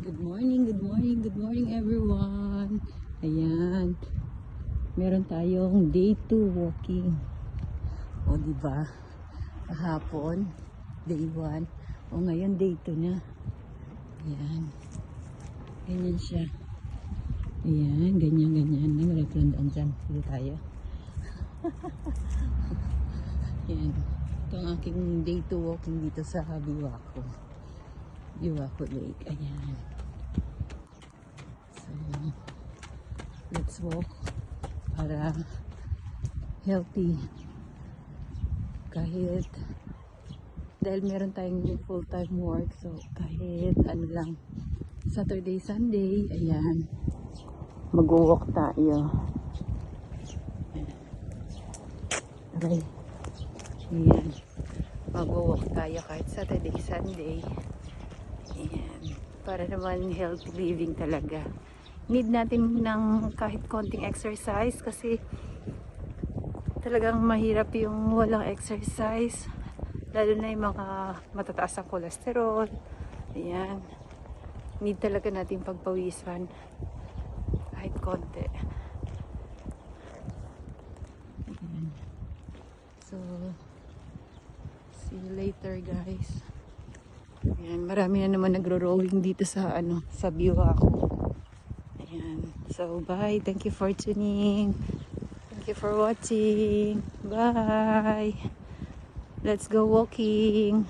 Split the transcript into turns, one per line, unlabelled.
Good morning, good morning, good morning everyone. Ayan. Meron tayong day 2 walking. O diba? Kahapon, day 1. O ngayon day 2 na. Ayan. Ganyan siya. Ayan, ganyan. Ay, wala plandan dyan. Dito tayo. Ayan. Ito ang aking day 2 walking dito sa Biwako. Biwako Lake. Ayan. So, let's walk para healthy. Kahit dahil meron tayong full-time work, so kahit ano lang, Saturday, Sunday, ayan, mag-walk tayo. Okay. Ayan. Mag-walk tayo kahit Saturday, Sunday. Ayan. Para naman healthy living talaga. Need natin ng kahit konting exercise kasi talagang mahirap yung walang exercise. Lalo na yung mga matataas ang cholesterol. Ayan. Need talaga natin pagpawisan kahit konti. Ayan. So, see you later guys. Ayan, marami na naman nagro-rowing dito sa sa Biwako. Ayan. So, bye. Thank you for tuning. Thank you for watching. Bye. Let's go walking.